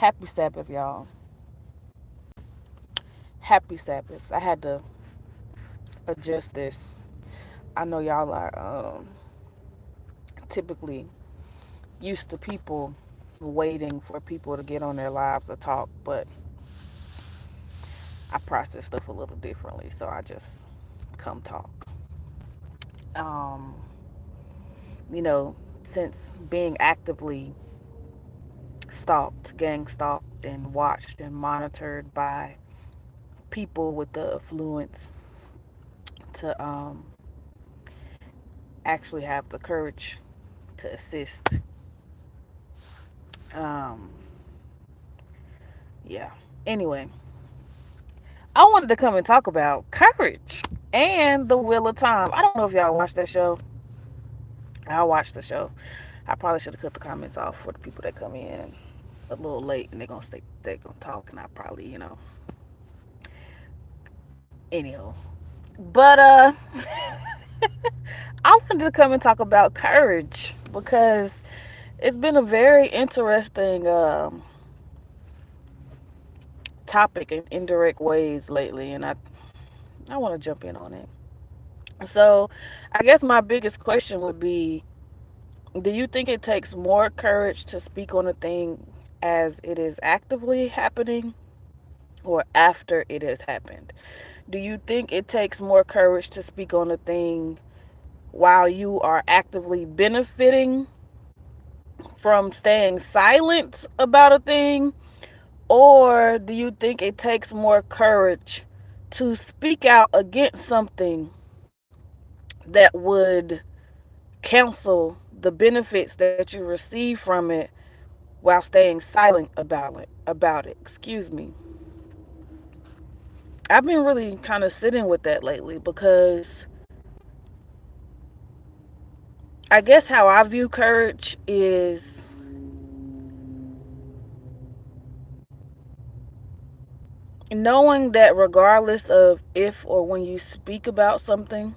Happy Sabbath, y'all. Happy Sabbath. I had to adjust this. I know y'all are typically used to people waiting for people to get on their lives to talk, but I process stuff a little differently, so I just come talk. Um, you know, since being actively stalked, gang stalked, and watched and monitored by people with the affluence to actually have the courage to assist. Um, yeah. Anyway, I wanted to come and talk about courage and the Wheel of Time. I don't know if y'all watched that show. I watched the show. I probably should have cut the comments off for the people that come in a little late and they're gonna talk and I probably, anyhow. But I wanted to come and talk about courage because it's been a very interesting topic in indirect ways lately, and I want to jump in on it. So, I guess my biggest question would be, do you think it takes more courage to speak on a thing as it is actively happening or after it has happened? Do you think it takes more courage to speak on a thing while you are actively benefiting from staying silent about a thing? Or do you think it takes more courage to speak out against something that would cancel the benefits that you receive from it while staying silent about it? Excuse me. I've been really kind of sitting with that lately because I guess how I view courage is knowing that regardless of if or when you speak about something,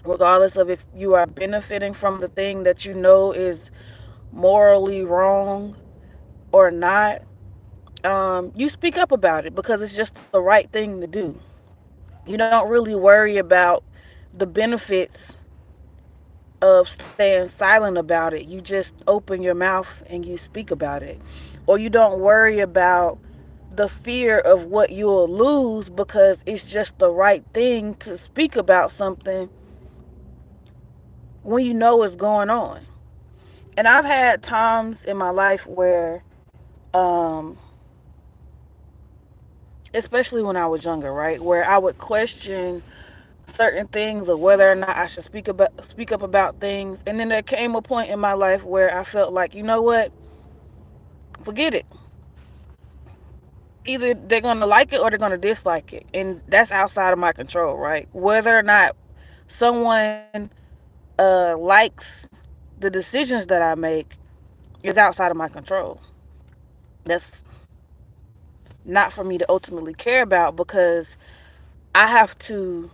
regardless of if you are benefiting from the thing that you know is morally wrong or not, you speak up about it because it's just the right thing to do. You don't really worry about the benefits of staying silent about it. You just open your mouth and you speak about it. Or you don't worry about the fear of what you'll lose because it's just the right thing to speak about something when you know what's going on. And I've had times in my life where, um, especially when I was younger, right, where I would question certain things or whether or not I should speak up about things. And then there came a point in my life where I felt like, you know what, forget it. Either they're gonna like it or they're gonna dislike it, and that's outside of my control, right? Whether or not someone likes the decisions that I make is outside of my control. That's not for me to ultimately care about because I have to.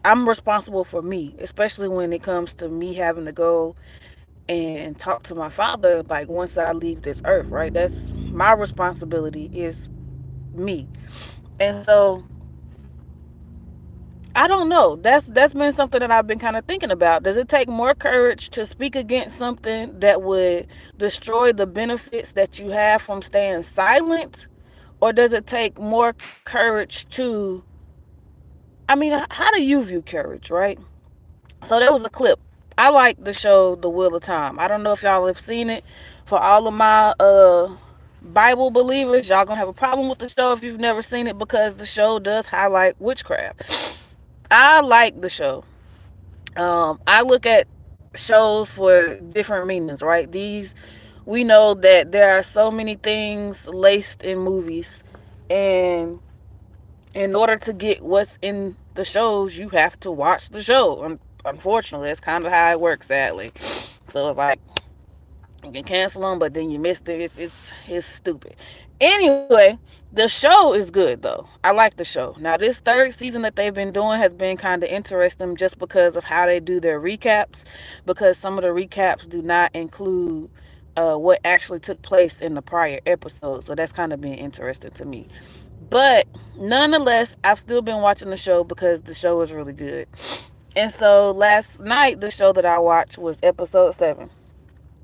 I'm responsible for me, especially when it comes to me having to go and talk to my father. Like once I leave this earth, right? That's my responsibility is me, and so I don't know. That's been something that I've been kind of thinking about. Does it take more courage to speak against something that would destroy the benefits that you have from staying silent? Or does it take more courage to, I mean, how do you view courage, right? So there was a clip. I like the show The Wheel of Time. I don't know if y'all have seen it. For all of my Bible believers, y'all gonna have a problem with the show if you've never seen it because the show does highlight witchcraft. I like the show. I look at shows for different meanings, right? We know that there are so many things laced in movies, and in order to get what's in the shows, you have to watch the show. Unfortunately, that's kind of how it works, sadly. So it's like you can cancel them, but then you missed it. It's stupid. Anyway, the show is good though. I like the show. Now this third season that they've been doing has been kind of interesting just because of how they do their recaps. Because some of the recaps do not include what actually took place in the prior episode. So that's kind of been interesting to me. But nonetheless, I've still been watching the show because the show is really good. And so last night, the show that I watched was episode 7.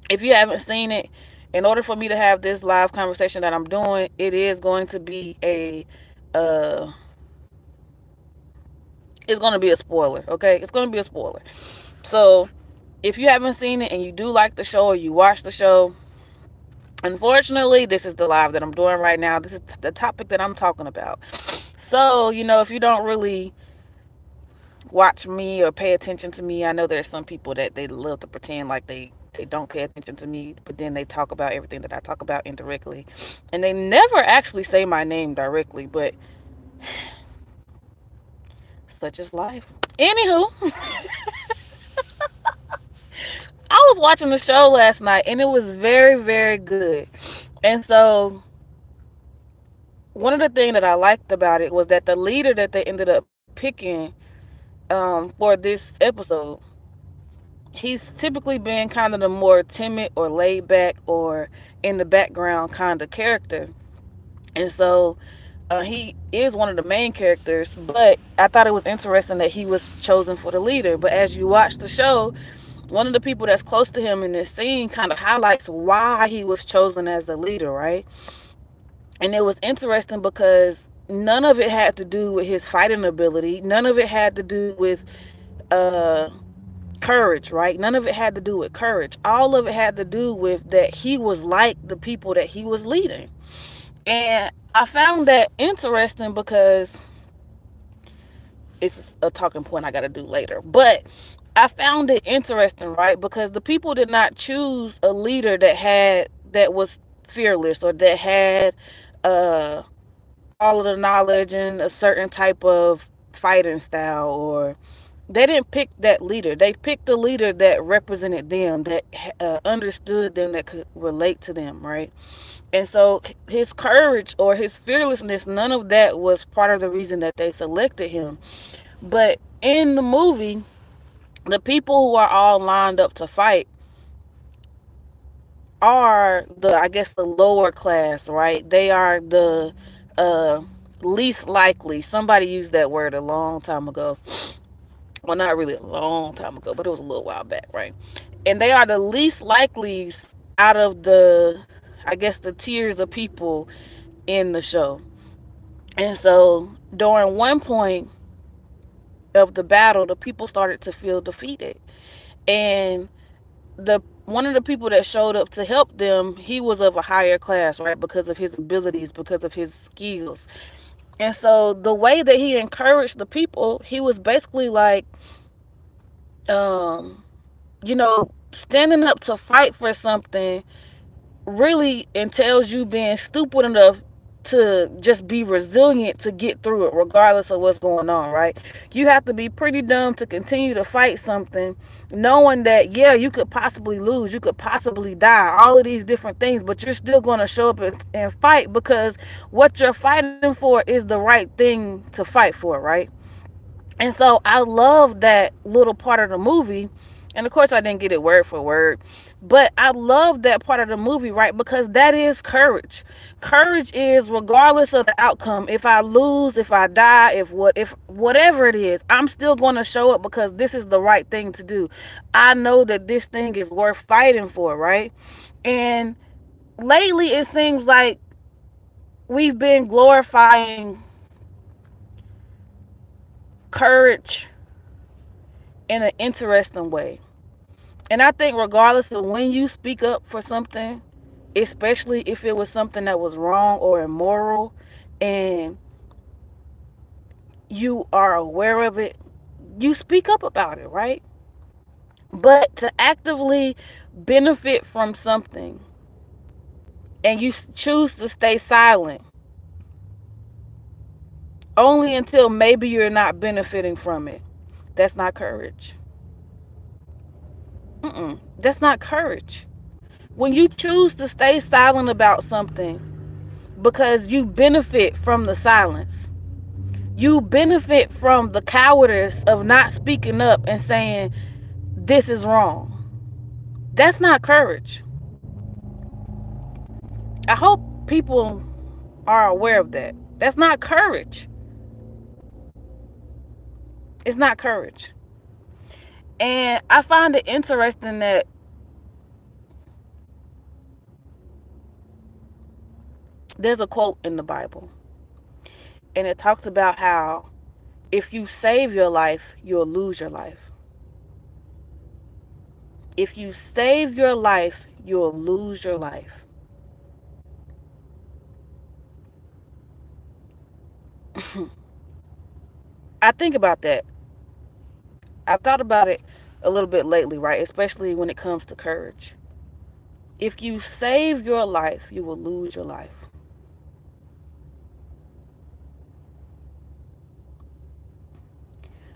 If you haven't seen it, in order for me to have this live conversation that I'm doing, it is going to be uh it's going to be a spoiler, okay? It's going to be a spoiler. So, if you haven't seen it and you do like the show or you watch the show, unfortunately, this is the live that I'm doing right now. This is the topic that I'm talking about. So, if you don't really watch me or pay attention to me, I know there's some people that they love to pretend like they don't pay attention to me, but then they talk about everything that I talk about indirectly. And they never actually say my name directly, but such is life. Anywho, I was watching the show last night and it was very, very good. And so one of the things that I liked about it was that the leader that they ended up picking for this episode, he's typically been kind of the more timid or laid back or in the background kind of character. And so he is one of the main characters, but I thought it was interesting that he was chosen for the leader. But as you watch the show, one of the people that's close to him in this scene kind of highlights why he was chosen as the leader, right? And it was interesting because none of it had to do with his fighting ability. None of it had to do with uh, courage, right? None of it had to do with courage. All of it had to do with that he was like the people that he was leading. And I found that interesting because it's a talking point I got to do later. But I found it interesting, right? Because the people did not choose a leader that was fearless or that had uh all of the knowledge and a certain type of fighting style, or they didn't pick that leader. They picked a leader that represented them, that understood them, that could relate to them, right? And so his courage or his fearlessness, none of that was part of the reason that they selected him. But in the movie, the people who are all lined up to fight are I guess the lower class, right? They are the uh least likely. Somebody used that word a long time ago. Well, not really a long time ago, but it was a little while back, right? And they are the least likelies out of I guess, the tiers of people in the show. And so during one point of the battle, the people started to feel defeated. And the one of the people that showed up to help them, he was of a higher class, right? Because of his abilities, because of his skills. And so the way that he encouraged the people, he was basically like, um, standing up to fight for something really entails you being stupid enough to just be resilient to get through it regardless of what's going on, right? You have to be pretty dumb to continue to fight something knowing that, yeah, you could possibly lose, you could possibly die, all of these different things, but you're still going to show up and fight because what you're fighting for is the right thing to fight for, right? And so I love that little part of the movie. And of course, I didn't get it word for word, but I love that part of the movie, right? Because that is courage. Courage is regardless of the outcome. If I lose, if I die, if whatever it is, I'm still going to show up because this is the right thing to do. I know that this thing is worth fighting for, right? And lately, it seems like we've been glorifying courage in an interesting way. And I think regardless of when you speak up for something, especially if it was something that was wrong or immoral and you are aware of it, you speak up about it, right? But to actively benefit from something and you choose to stay silent only until maybe you're not benefiting from it, that's not courage. That's not courage. When you choose to stay silent about something because you benefit from the silence, you benefit from the cowardice of not speaking up and saying, this is wrong. That's not courage. I hope people are aware of that. That's not courage. It's not courage. And I find it interesting that there's a quote in the Bible, and it talks about how if you save your life, you'll lose your life. If you save your life, you'll lose your life. I think about that. I've thought about it a little bit lately, right? Especially when it comes to courage. If you save your life, you will lose your life.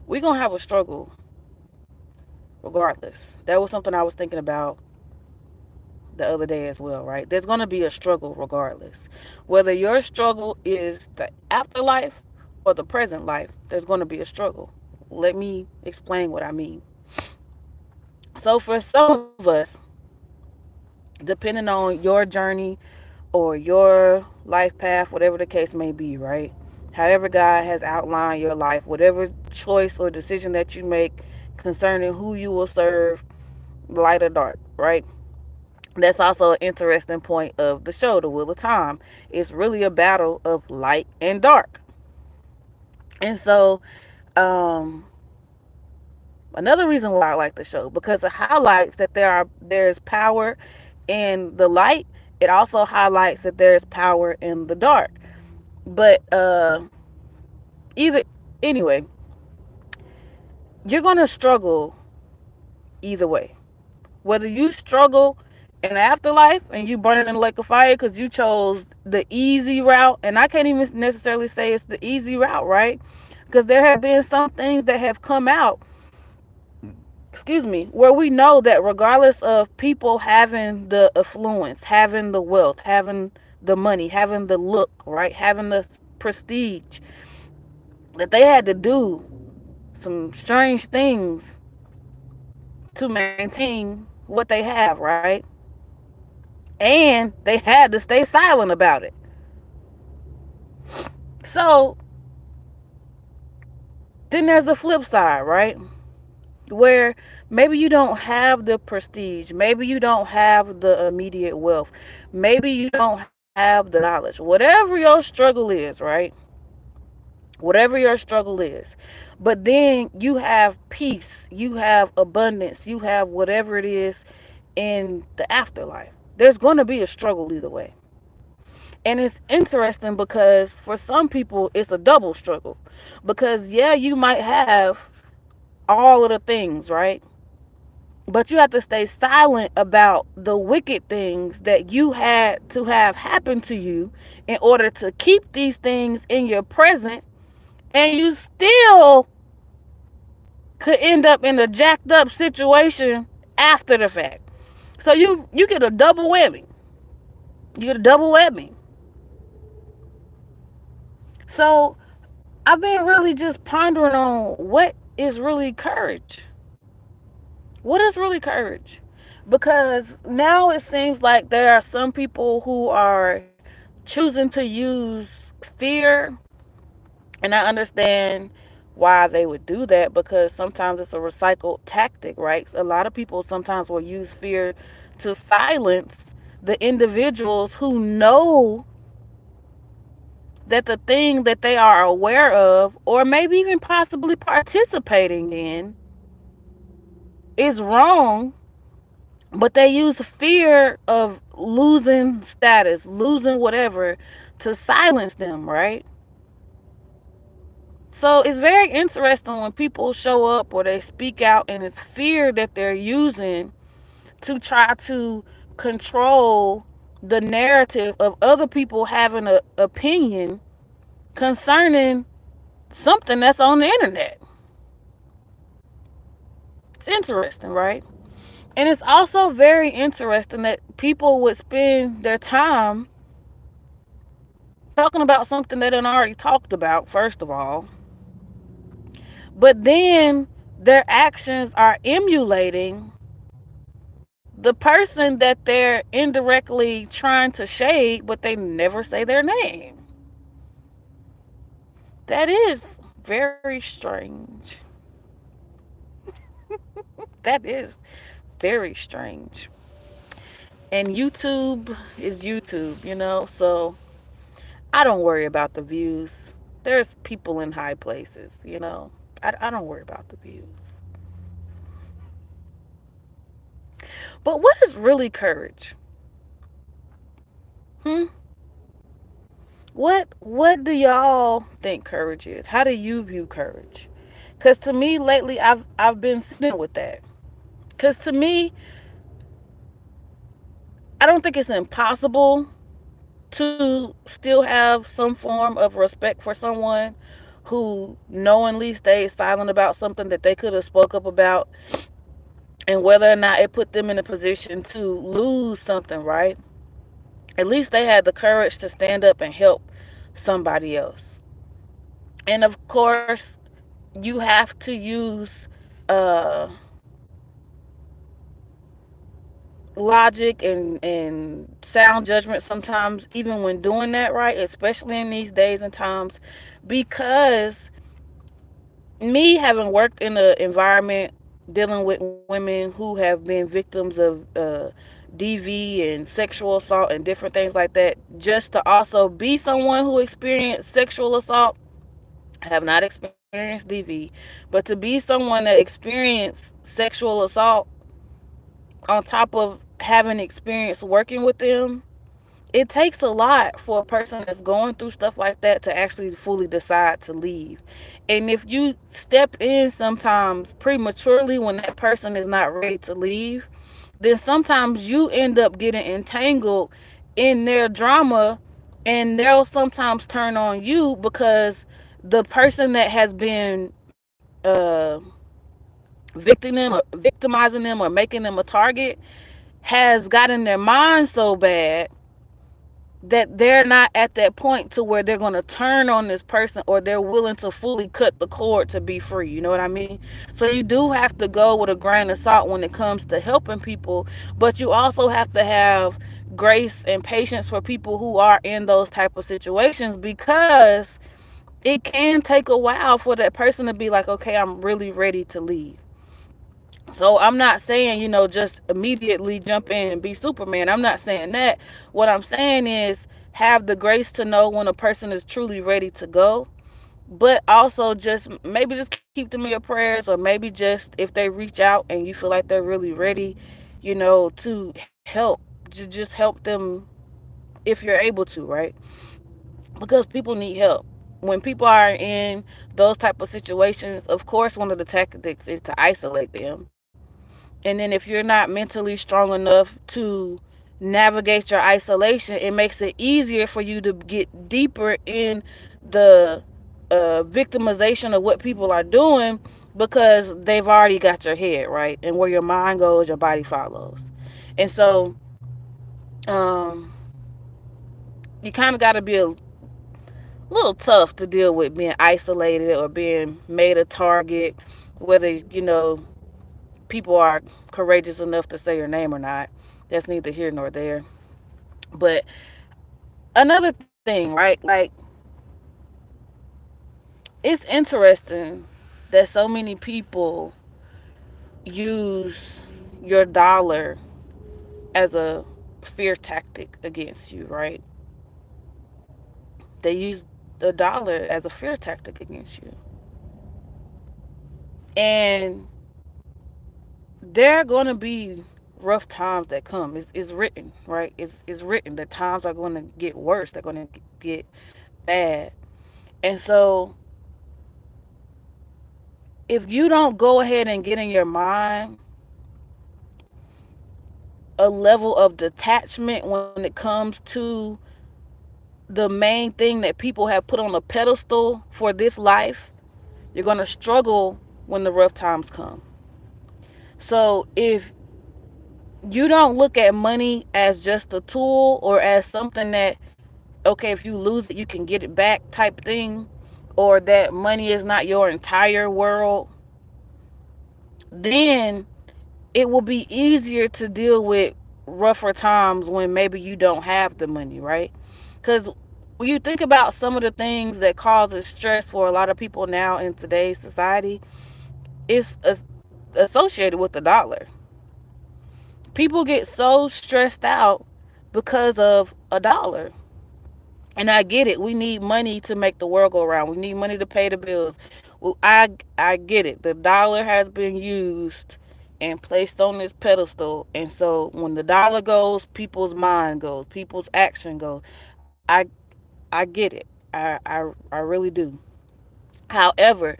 We're going to have a struggle regardless. That was something I was thinking about the other day as well, right? There's going to be a struggle regardless. Whether your struggle is the afterlife or the present life, there's going to be a struggle. Let me explain what I mean. So, for some of us, depending on your journey or your life path, whatever the case may be, right? However, God has outlined your life, whatever choice or decision that you make concerning who you will serve, light or dark, right? That's also an interesting point of the show, The Wheel of Time. It's really a battle of light and dark. And so, um, another reason why I like the show, because it highlights that there's power in the light. It also highlights that there's power in the dark. But either anyway, you're gonna struggle either way. Whether you struggle in the afterlife and you burn it in the lake of fire because you chose the easy route, and I can't even necessarily say it's the easy route, right? Because there have been some things that have come out, excuse me, where we know that regardless of people having the affluence, having the wealth, having the money, having the look, right, having the prestige, that they had to do some strange things to maintain what they have, right? And they had to stay silent about it. So then there's the flip side, right? Where maybe you don't have the prestige, maybe you don't have the immediate wealth, maybe you don't have the knowledge. Whatever your struggle is, right? Whatever your struggle is. But then you have peace, you have abundance, you have whatever it is in the afterlife. There's going to be a struggle either way. And it's interesting because for some people, it's a double struggle. Because, yeah, you might have all of the things, right? But you have to stay silent about the wicked things that you had to have happen to you in order to keep these things in your present. And you still could end up in a jacked up situation after the fact. So you get a double whammy. You get a double whammy. So I've been really just pondering on what is really courage. What is really courage? Because now it seems like there are some people who are choosing to use fear, and I understand why they would do that because sometimes it's a recycled tactic, right? A lot of people sometimes will use fear to silence the individuals who know that the thing that they are aware of, or maybe even possibly participating in, is wrong, but they use fear of losing status, losing whatever, to silence them, right? So it's very interesting when people show up or they speak out, and it's fear that they're using to try to control the narrative of other people having an opinion concerning something that's on the internet. It's interesting, right? And it's also very interesting that people would spend their time talking about something they done already talked about, first of all. But then their actions are emulating the person that they're indirectly trying to shade, but they never say their name. That is very strange. That is very strange. And YouTube is YouTube, so I don't worry about the views. There's people in high places. I don't worry about the views. But what is really courage? Hmm? What do y'all think courage is? How do you view courage? Cuz to me lately I've been sitting with that. Cuz to me I don't think it's impossible to still have some form of respect for someone who knowingly stayed silent about something that they could have spoke up about, and whether or not it put them in a position to lose something, right? At least they had the courage to stand up and help somebody else. And of course, you have to use uh, logic and sound judgment sometimes, even when doing that, right? Especially in these days and times, because me having worked in an environment dealing with women who have been victims of DV and sexual assault and different things like that, just to also be someone who experienced sexual assault. I have not experienced DV, but to be someone that experienced sexual assault on top of having experience working with them, it takes a lot for a person that's going through stuff like that to actually fully decide to leave. And if you step in sometimes prematurely when that person is not ready to leave, then sometimes you end up getting entangled in their drama, and they'll sometimes turn on you because the person that has been victimizing them or making them a target has gotten their mind so bad that they're not at that point to where they're going to turn on this person, or they're willing to fully cut the cord to be free. You know what I mean? So you do have to go with a grain of salt when it comes to helping people, but you also have to have grace and patience for people who are in those type of situations, because it can take a while for that person to be like, okay, I'm really ready to leave. So I'm not saying, just immediately jump in and be Superman. I'm not saying that. What I'm saying is have the grace to know when a person is truly ready to go, but also just maybe just keep them in your prayers, or maybe just if they reach out and you feel like they're really ready, to help, just help them if you're able to, right? Because people need help. When people are in those type of situations, of course, one of the tactics is to isolate them. And then if you're not mentally strong enough to navigate your isolation, it makes it easier for you to get deeper in the victimization of what people are doing, because they've already got your head, right? And where your mind goes, your body follows. And so um, you kind of got to be a little tough to deal with being isolated or being made a target, whether, people are courageous enough to say your name or not. That's neither here nor there. But another thing, right? Like, it's interesting that so many people use your dollar as a fear tactic against you, right? They use the dollar as a fear tactic against you. And there are going to be rough times that come. It's written, right? It's written that times are going to get worse. They're going to get bad. And so if you don't go ahead and get in your mind a level of detachment when it comes to the main thing that people have put on a pedestal for this life, you're going to struggle when the rough times come. So if you don't look at money as just a tool, or as something that, okay, if you lose it, you can get it back type thing, or that money is not your entire world, then it will be easier to deal with rougher times when maybe you don't have the money, right? Because when you think about some of the things that causes stress for a lot of people now in today's society, it's associated with the dollar. People get so stressed out because of a dollar. And I get it. We need money to make the world go around. We need money to pay the bills. Well, I get it. The dollar has been used and placed on this pedestal, and so when the dollar goes, people's mind goes, people's action goes. I get it. I really do. However,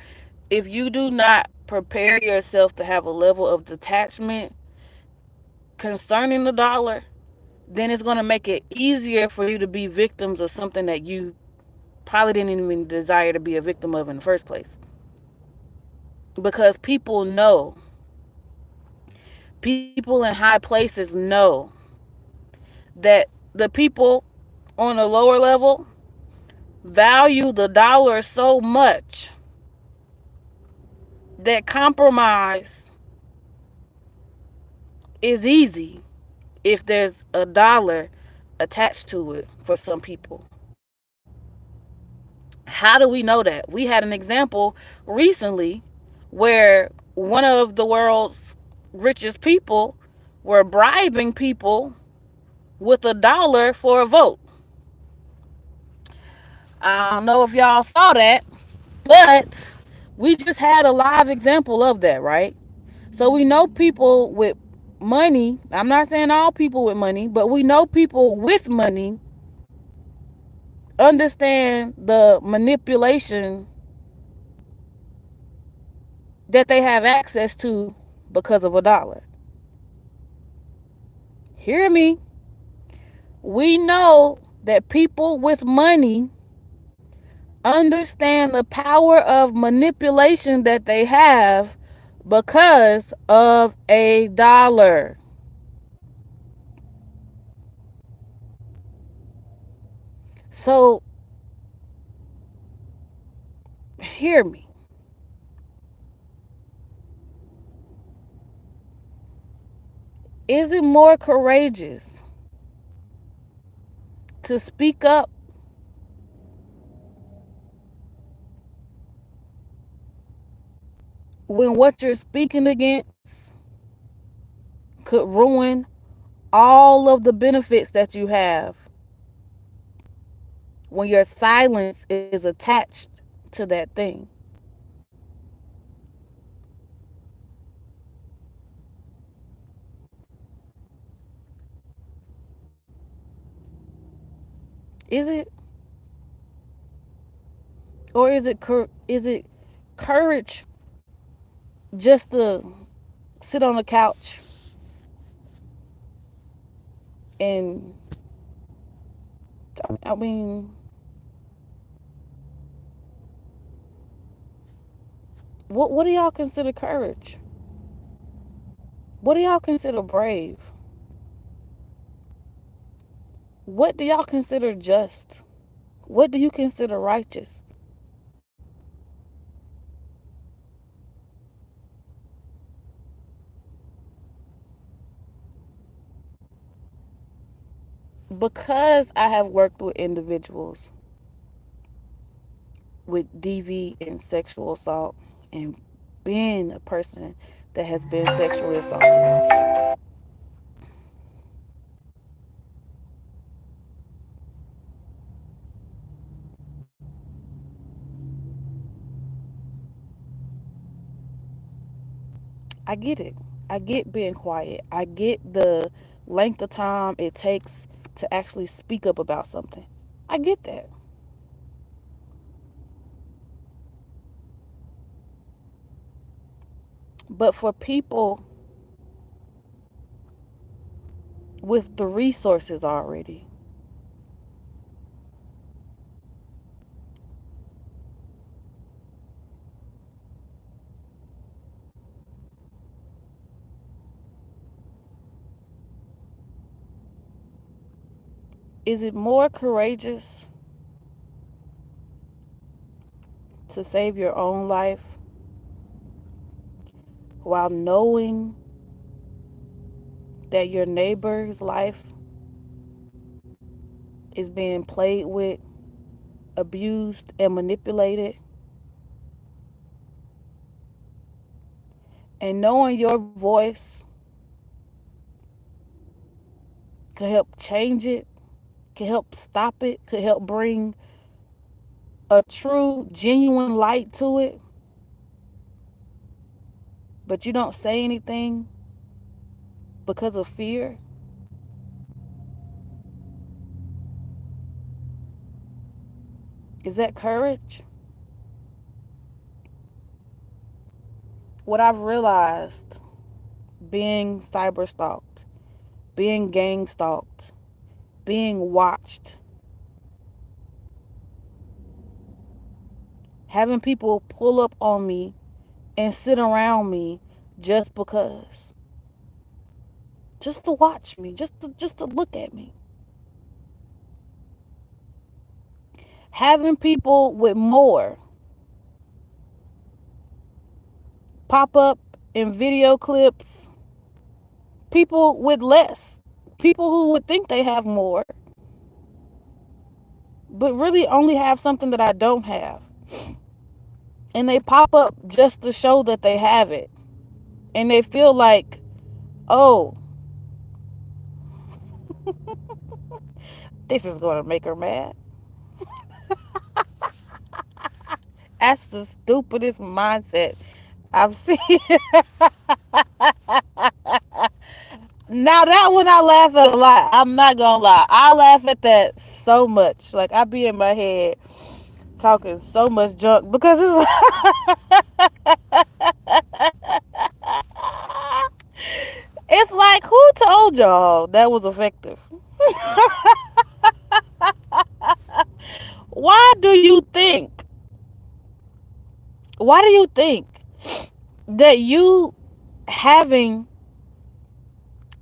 if you do not prepare yourself to have a level of detachment concerning the dollar, then it's going to make it easier for you to be victims of something that you probably didn't even desire to be a victim of in the first place. Because people know, people in high places know that the people on a lower level value the dollar so much that compromise is easy if there's a dollar attached to it for some people. How do we know that? We had an example recently where one of the world's richest people were bribing people with $1 for a vote. I don't know if y'all saw that, but we just had a live example of that, right? So we know people with money. I'm not saying all people with money, but we know people with money understand the manipulation that they have access to because of a dollar. Hear me. We know that people with money understand the power of manipulation that they have because of a dollar. So, hear me. Is it more courageous to speak up when what you're speaking against could ruin all of the benefits that you have when your silence is attached to that thing? Is it, or is it courage just to sit on the couch and I mean, what do y'all consider courage? What do y'all consider brave? What do y'all consider just? What do you consider righteous? Because I have worked with individuals with DV and sexual assault and being a person that has been sexually assaulted, I get it. I get being quiet. I get the length of time it takes to actually speak up about something. I get that. But for people with the resources already, is it more courageous to save your own life while knowing that your neighbor's life is being played with, abused, and manipulated, and knowing your voice could help change it, could help stop it, could help bring a true, genuine light to it, but you don't say anything because of fear, is that courage? What I've realized being cyber stalked, being gang stalked, being watched, having people pull up on me and sit around me just because, just to watch me, just to look at me. Having people with more pop up in video clips, people with less, people who would think they have more, but really only have something that I don't have. And they pop up just to show that they have it. And they feel like, oh, this is going to make her mad. That's the stupidest mindset I've seen. Now that one I laugh at a lot. I'm not gonna lie. I laugh at that so much. Like I be in my head talking so much junk because it's like who told y'all that was effective? Why do you think? Why do you think that you having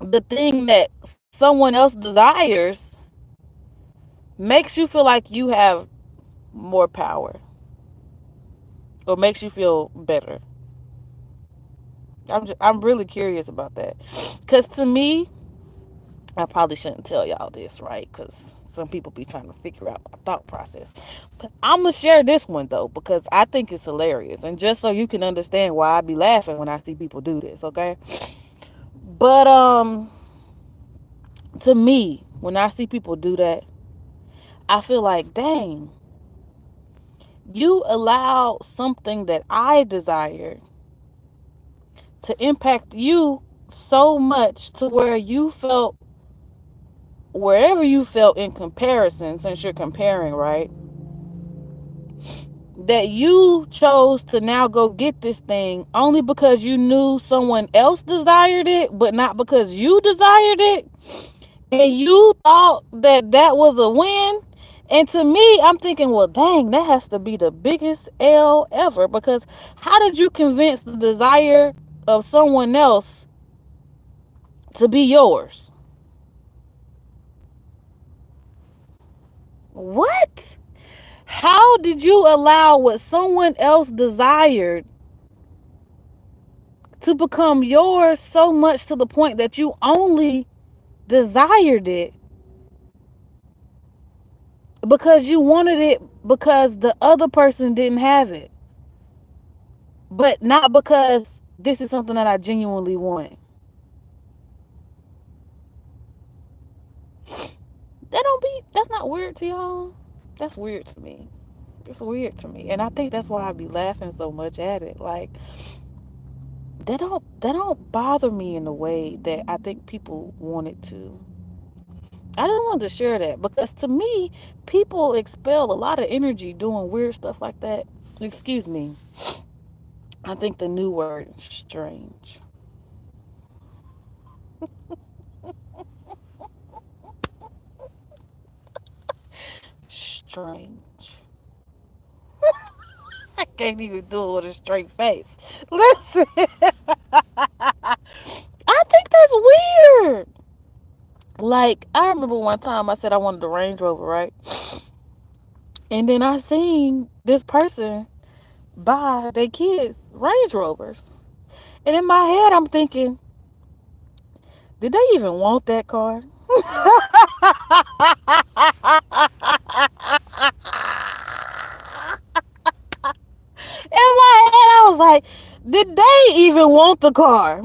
the thing that someone else desires makes you feel like you have more power or makes you feel better? I'm really curious about that. Because to me, I probably shouldn't tell y'all this, right? Because some people be trying to figure out my thought process. But I'm going to share this one, though, because I think it's hilarious. And just so you can understand why I be laughing when I see people do this, okay? But, to me, when I see people do that, I feel like, dang, you allow something that I desire to impact you so much to where you felt, wherever you felt in comparison, since you're comparing, right? That you chose to now go get this thing only because you knew someone else desired it, but not because you desired it. And you thought that that was a win. And to me, I'm thinking, well, dang, that has to be the biggest L ever. Because how did you convince the desire of someone else to be yours? What? How did you allow what someone else desired to become yours so much to the point that you only desired it because you wanted it because the other person didn't have it, but not because this is something that I genuinely want? That's not weird to y'all. That's weird to me. It's weird to me. And I think that's why I be laughing so much at it. Like they don't bother me in the way that I think people want it to. I just wanted to share that because to me, people expel a lot of energy doing weird stuff like that. Excuse me. I think the new word is strange. Strange. I can't even do it with a straight face. Listen, I think that's weird. Like, I remember one time I said I wanted a Range Rover, right? And then I seen this person buy their kids Range Rovers. And in my head, I'm thinking, Did they even want that car? In my head, I was like, did they even want the car?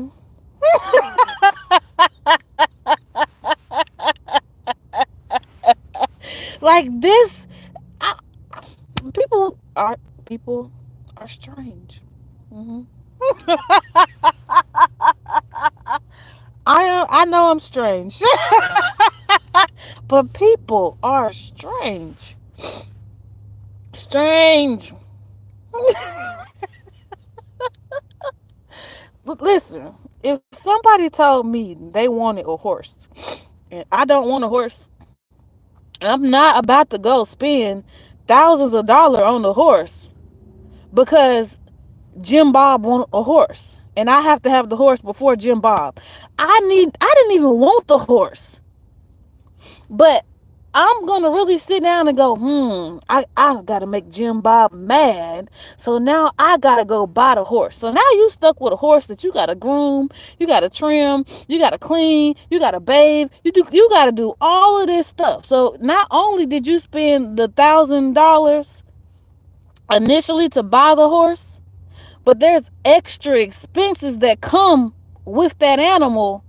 Like this, I, people are people are strange. Hmm. I know I'm strange, but people are strange. Strange. Listen, if somebody told me they wanted a horse and I don't want a horse, I'm not about to go spend thousands of dollars on the horse because Jim Bob want a horse and I have to have the horse before Jim Bob. I didn't even want the horse. But I'm gonna really sit down and go, I gotta make Jim Bob mad. So now I gotta go buy the horse. So now you stuck with a horse that you gotta groom, you gotta trim, you gotta clean, you gotta bathe, you gotta do all of this stuff. So not only did you spend the $1,000 initially to buy the horse, but there's extra expenses that come with that animal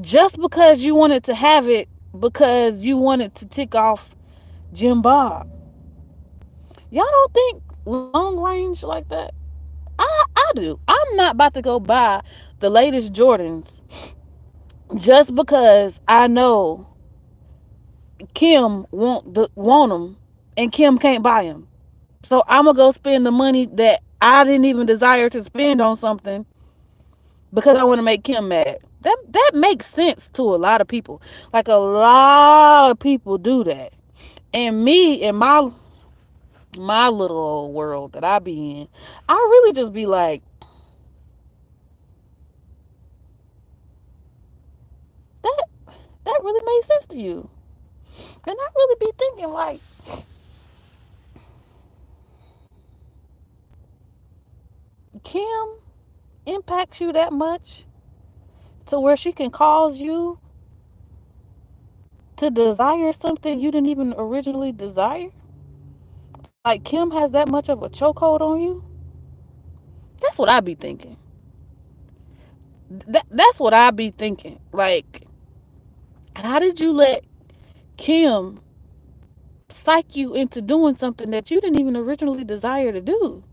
just because you wanted to have it because you wanted to tick off Jim Bob. Y'all don't think long range like that? I do. I'm not about to go buy the latest Jordans just because I know Kim want them and Kim can't buy them. So I'm gonna go spend the money that I didn't even desire to spend on something because I want to make Kim mad. That makes sense to a lot of people. Like a lot of people do that. And me in my little old world that I be in, I really just be like, that that really made sense to you. And I really be thinking like, Kim impacts you that much to where she can cause you to desire something you didn't even originally desire? Like Kim has that much of a chokehold on you? That's what I be thinking. That's what I be thinking. Like, how did you let Kim psych you into doing something that you didn't even originally desire to do?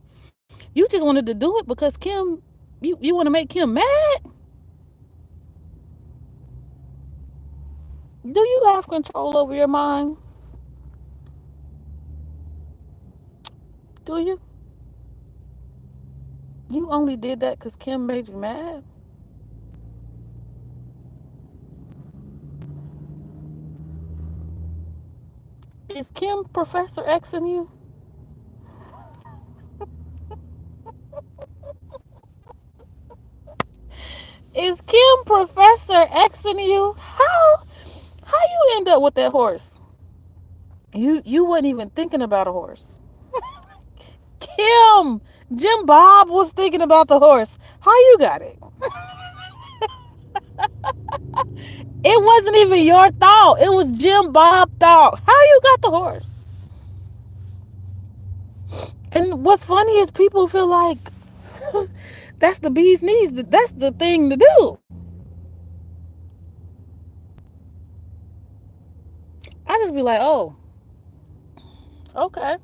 You just wanted to do it because Kim, you want to make Kim mad? Do you have control over your mind? Do you? You only did that because Kim made you mad? Is Kim Professor X in you? Is Kim Professor X in you? How you end up with that horse? You wasn't even thinking about a horse. Kim, Jim Bob was thinking about the horse. How you got it? It wasn't even your thought. It was Jim Bob thought. How you got the horse? And what's funny is people feel like that's the bee's knees. That's the thing to do. I just be like, oh, okay.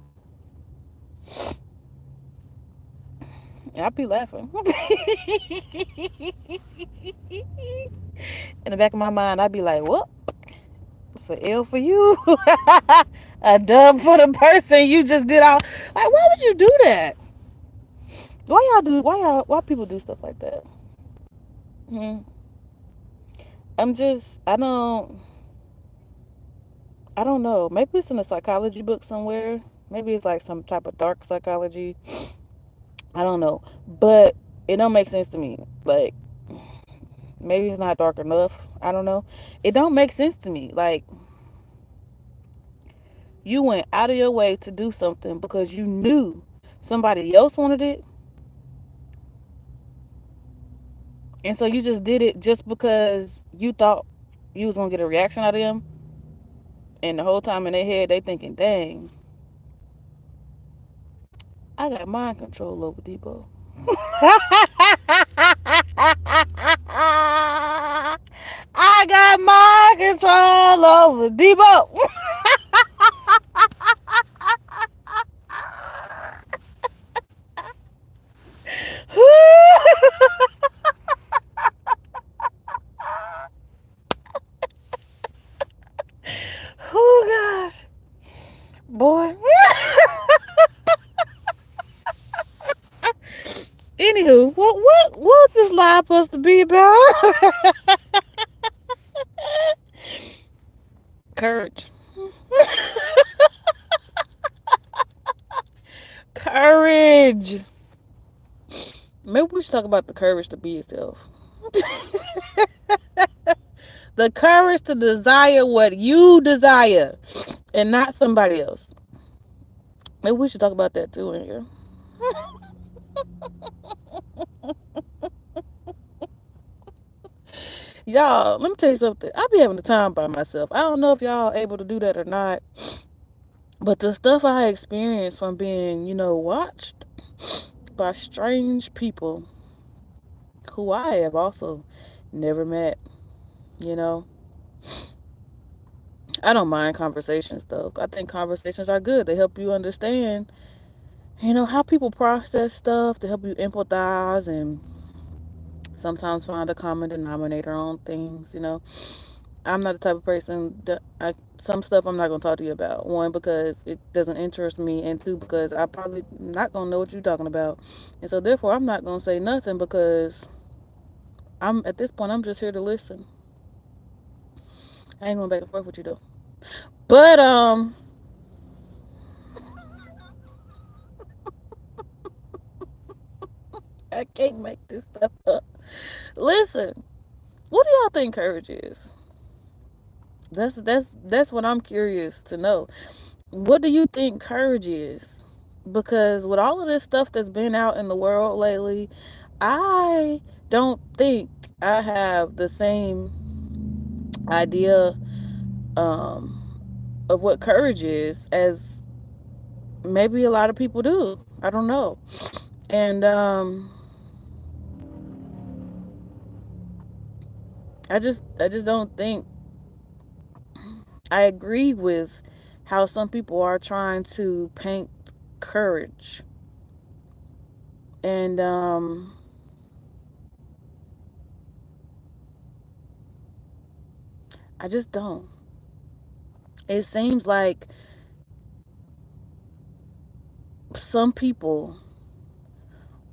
I be laughing. In the back of my mind, I'd be like, well, it's an L for you. A dub for the person you just did all. Like, why would you do that? Why people do stuff like that? Hmm. I don't know. Maybe it's in a psychology book somewhere. Maybe it's like some type of dark psychology. I don't know. But it don't make sense to me. Like, maybe it's not dark enough. I don't know. It don't make sense to me. Like, you went out of your way to do something because you knew somebody else wanted it. And so you just did it just because you thought you was gonna get a reaction out of them, and the whole time in their head they thinking, "Dang, I got mind control over Debo." I got mind control over Debo. Oh gosh, boy. Anywho, what's this live supposed to be about? Courage. Courage. Maybe we should talk about the courage to be yourself. The courage to desire what you desire and not somebody else. Maybe we should talk about that too in here. Y'all, let me tell you something. I be having the time by myself. I don't know if y'all able to do that or not, but the stuff I experienced from being, watched by strange people who I have also never met, you know. I don't mind conversations though. I think conversations are good. They help you understand, how people process stuff, to help you empathize and sometimes find a common denominator on things. I'm not the type of person that some stuff I'm not gonna talk to you about. One, because it doesn't interest me, and two, because I probably not gonna know what you're talking about, and so therefore I'm not gonna say nothing because I'm at this point I'm just here to listen. I ain't going back and forth with you though. But I can't make this stuff up. Listen, what do y'all think courage is? That's what I'm curious to know. What do you think courage is? Because with all of this stuff that's been out in the world lately, I don't think I have the same idea of what courage is as maybe a lot of people do. I don't know. And I just don't think I agree with how some people are trying to paint courage. And I just don't. It seems like some people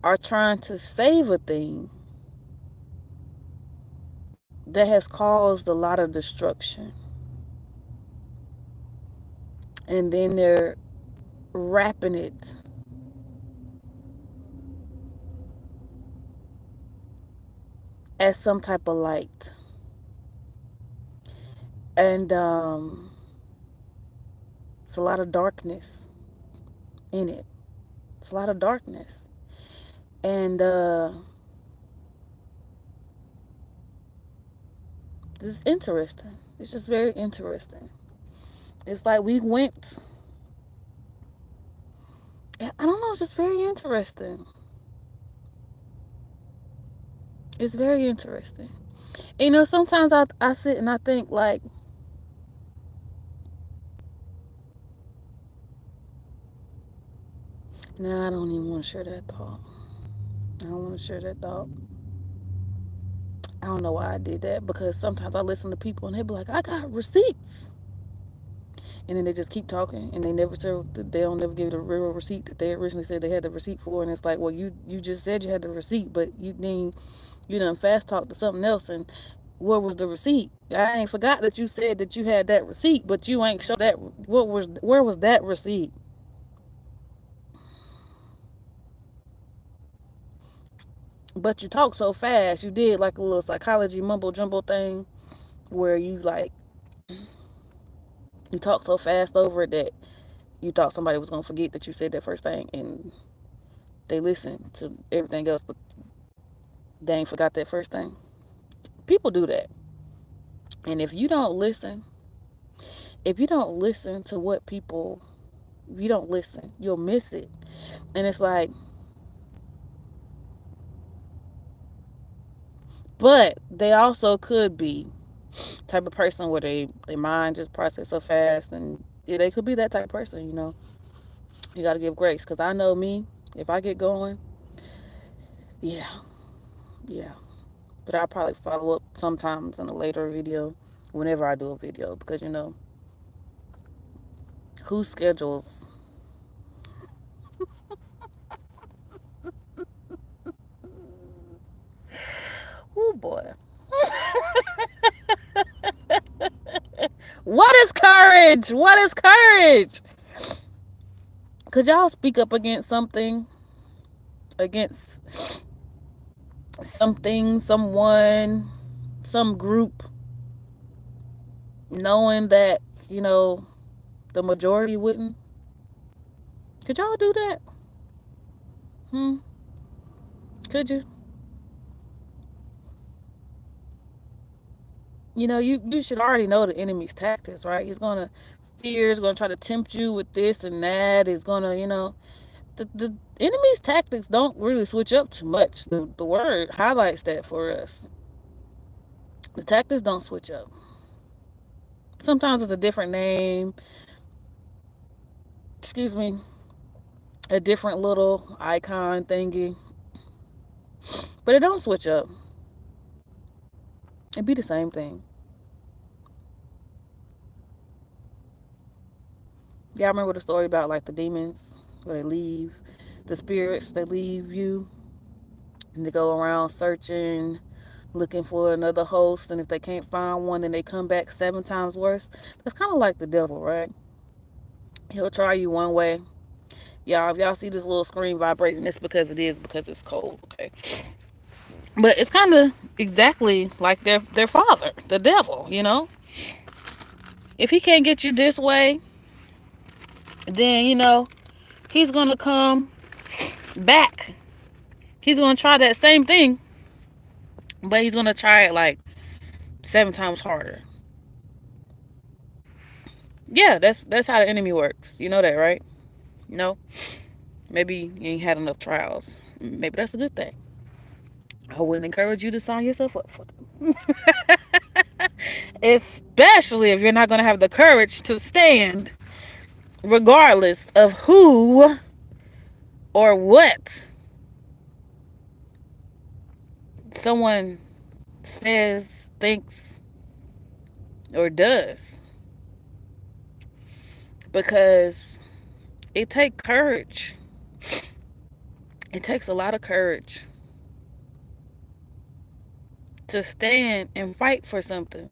are trying to save a thing that has caused a lot of destruction. And then they're wrapping it as some type of light. And it's a lot of darkness in it. It's a lot of darkness. And this is interesting. It's just very interesting. It's like we went, I don't know, it's just very interesting. It's very interesting. And, sometimes I sit and I think, like, nah, I don't even want to share that thought. I don't want to share that thought. I don't know why I did that, because sometimes I listen to people and they be like, I got receipts. And then they just keep talking and they don't never give you the real receipt that they originally said they had the receipt for. And it's like, well, you just said you had the receipt, but you done fast talked to something else. And where was the receipt? I ain't forgot that you said that you had that receipt, but you ain't show that. Where was that receipt? But you talk so fast. You did like a little psychology mumbo jumbo thing where you talk so fast over it that you thought somebody was gonna forget that you said that first thing, and they listen to everything else. But Dang, forgot that first thing. People do that. And if you don't listen to what people, if you don't listen, you'll miss it. And it's like, but they also could be type of person where they mind just process so fast, and yeah, they could be that type of person. You got to give grace, because I know me. If I get going, yeah, yeah. But I'll probably follow up sometimes in a later video, whenever I do a video, because who schedules. Oh boy. What is courage? What is courage? Could y'all speak up against something, against something, someone, some group, knowing that, you know, the majority wouldn't? Could y'all do that? Hmm? Could you? You should already know the enemy's tactics, right? He's gonna try to tempt you with this and that. He's gonna, the enemy's tactics don't really switch up too much. The word highlights that for us. The tactics don't switch up. Sometimes it's a different name, excuse me, a different little icon thingy, but it don't switch up. It be the same thing. Y'all remember the story about like the demons where they leave, the spirits they leave you, and they go around searching, looking for another host, and if they can't find one, then they come back 7 times worse. That's kind of like the devil, right? He'll try you one way. Y'all, if y'all see this little screen vibrating, it's because it's cold, okay? But it's kind of exactly like their father, the devil. If he can't get you this way, then he's gonna come back. He's gonna try that same thing, but he's gonna try it like 7 times harder. Yeah, that's how the enemy works. You know that, right? No, maybe you ain't had enough trials. Maybe that's a good thing. I wouldn't encourage you to sign yourself up for them, especially if you're not gonna have the courage to stand, regardless of who or what someone says, thinks, or does. Because it takes courage. It takes a lot of courage to stand and fight for something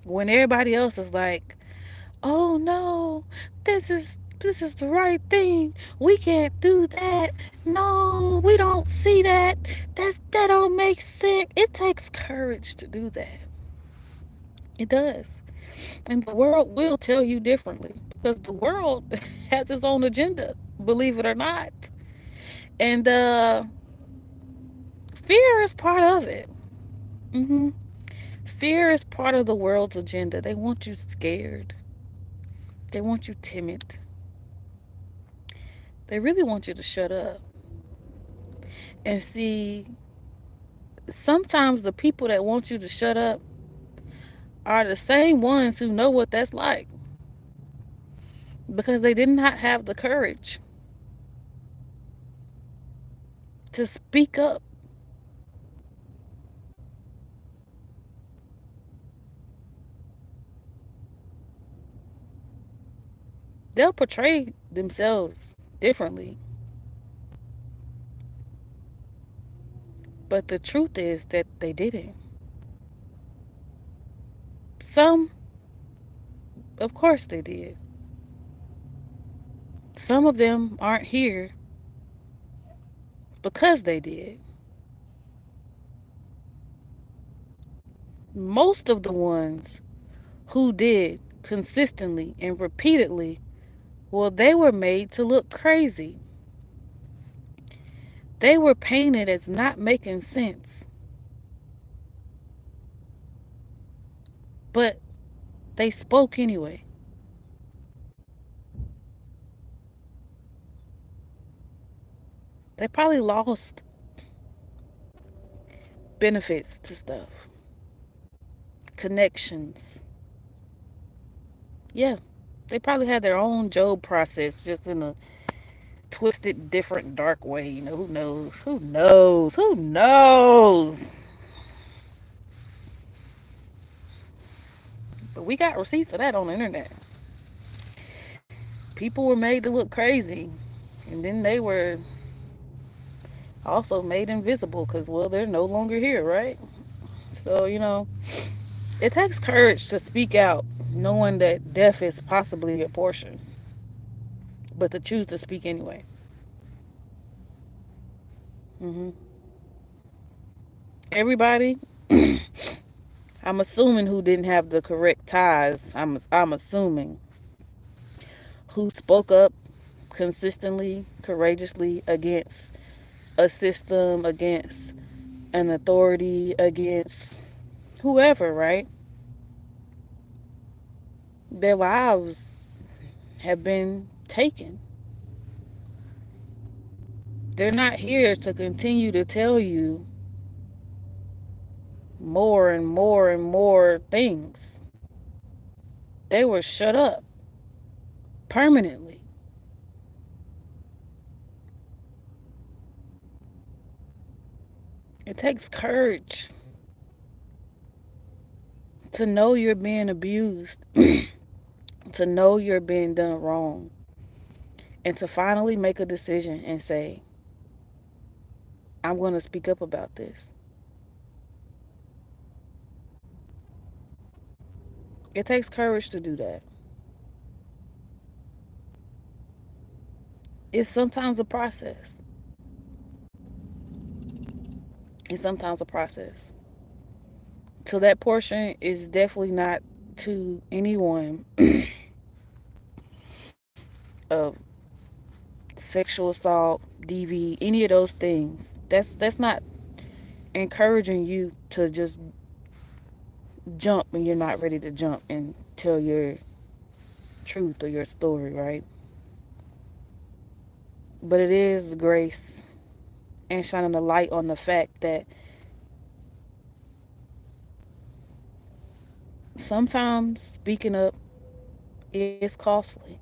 when everybody else is like, "Oh no, this is the right thing. We can't do that. No, we don't see that. That don't make sense." It takes courage to do that. It does. And the world will tell you differently, because the world has its own agenda, believe it or not. And fear is part of it. hmm Fear is part of the world's agenda. They want you scared. They want you timid. They really want you to shut up. And see, sometimes the people that want you to shut up are the same ones who know what that's like, because they did not have the courage to speak up. They'll portray themselves differently. But the truth is that they didn't. Some, of course, they did. Some of them aren't here because they did. Most of the ones who did consistently and repeatedly, well, they were made to look crazy. They were painted as not making sense, but they spoke anyway. They probably lost benefits to stuff, connections. Yeah, they probably had their own Job process, just in a twisted, different, dark way. You know, who knows? Who knows? Who knows? But we got receipts of that on the internet. People were made to look crazy, and then they were also made invisible because, well, they're no longer here, right? So, it takes courage to speak out, knowing that death is possibly your portion, but to choose to speak anyway. hmm Everybody, I'm assuming who didn't have the correct ties, I'm assuming, who spoke up consistently, courageously against a system, against an authority, against whoever, right? Their lives have been taken. They're not here to continue to tell you more and more and more things. They were shut up permanently. It takes courage to know you're being abused, to know you're being done wrong, and to finally make a decision and say, I'm going to speak up about this. It takes courage to do that. It's sometimes a process. It's sometimes a process. So that portion is definitely not to anyone of sexual assault, DV, any of those things. That's not encouraging you to just jump when you're not ready to jump and tell your truth or your story, right? But it is grace and shining a light on the fact that sometimes speaking up is costly.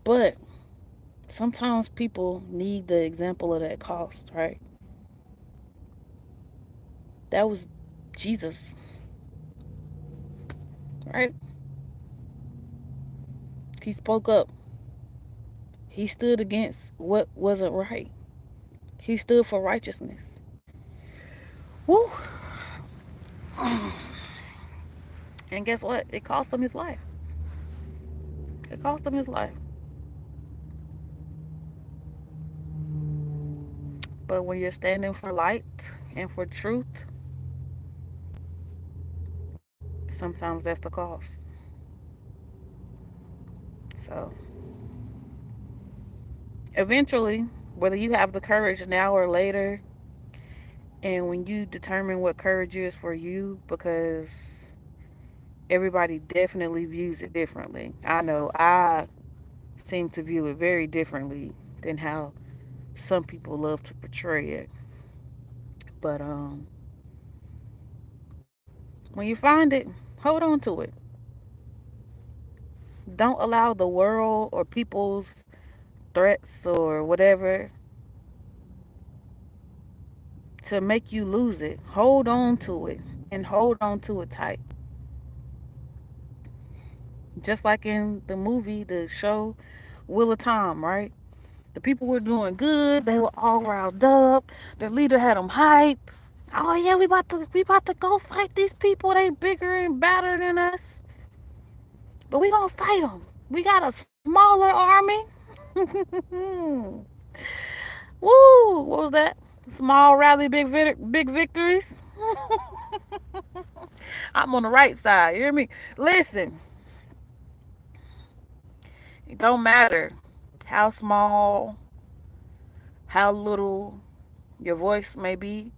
But sometimes people need the example of that cost, right? That was Jesus, right? He spoke up. He stood against what wasn't right. He stood for righteousness. Woo! And guess what? It cost him his life. It cost him his life. But when you're standing for light and for truth, sometimes that's the cost. So eventually, whether you have the courage now or later, and when you determine what courage is for you, because everybody definitely views it differently. I know I seem to view it very differently than how some people love to portray it. But when you find it, hold on to it. Don't allow the world or people's threats or whatever to make you lose it. Hold on to it and hold on to it tight. Just like in the movie, the show Wheel of Time, right? The people were doing good. They were all riled up. The leader had them hype. Oh yeah, we about to go fight these people. They bigger and badder than us, but we gonna fight them. We got a smaller army. Woo! What was that? Small rally, big victories. I'm on the right side. You hear me? Listen, It don't matter how small, how little your voice may be.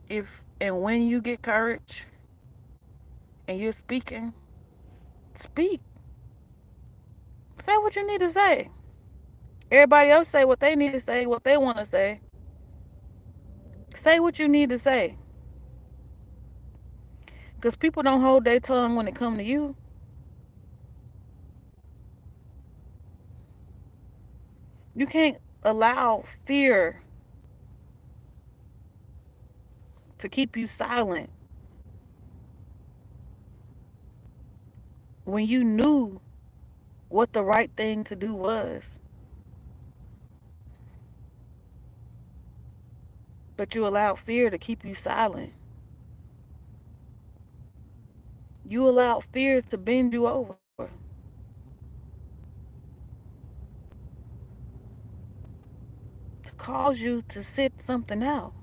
If and when you get courage and you're speaking, speak. Say what you need to say. Everybody else say what they need to say, what they want to say. Say what you need to say. Because people don't hold their tongue when it come to you. You can't allow fear to keep you silent when you knew what the right thing to do was. But you allowed fear to keep you silent. You allowed fear to bend you over, to cause you to sit something out.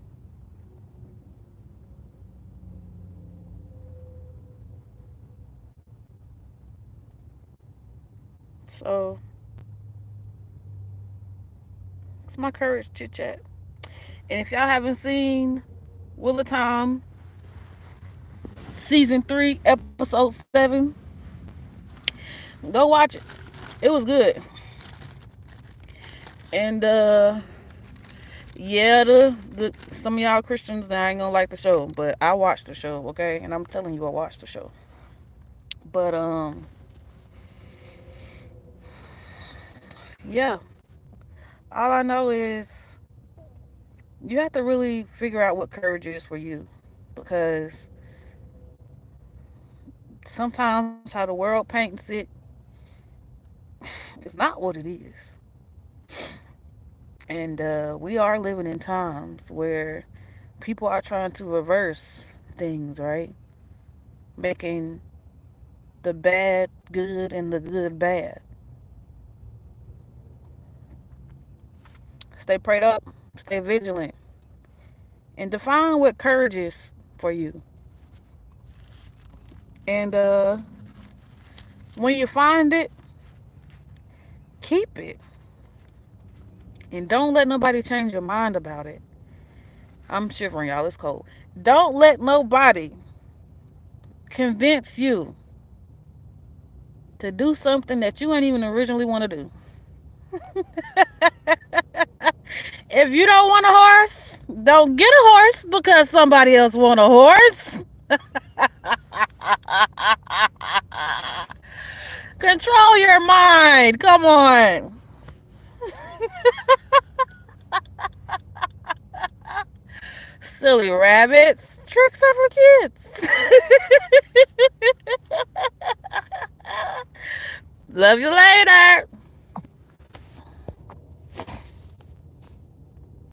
So it's my courage chit chat. And if y'all haven't seen Wheel of Time season 3, episode 7, go watch it. It was good. And yeah, the some of y'all Christians now ain't gonna like the show, but I watched the show, okay? And I'm telling you, I watched the show. But yeah, all I know is you have to really figure out what courage is for you, because sometimes how the world paints it is not what it is. And we are living in times where people are trying to reverse things, right? Making the bad good and the good bad. Stay prayed up, stay vigilant, and define what courage is for you. And when you find it, keep it. And don't let nobody change your mind about it. I'm shivering, y'all. It's cold. Don't let nobody convince you to do something that you ain't even originally want to do. If you don't want a horse, don't get a horse because somebody else want a horse. Control your mind. Come on. Silly rabbits. Tricks are for kids. Love you later.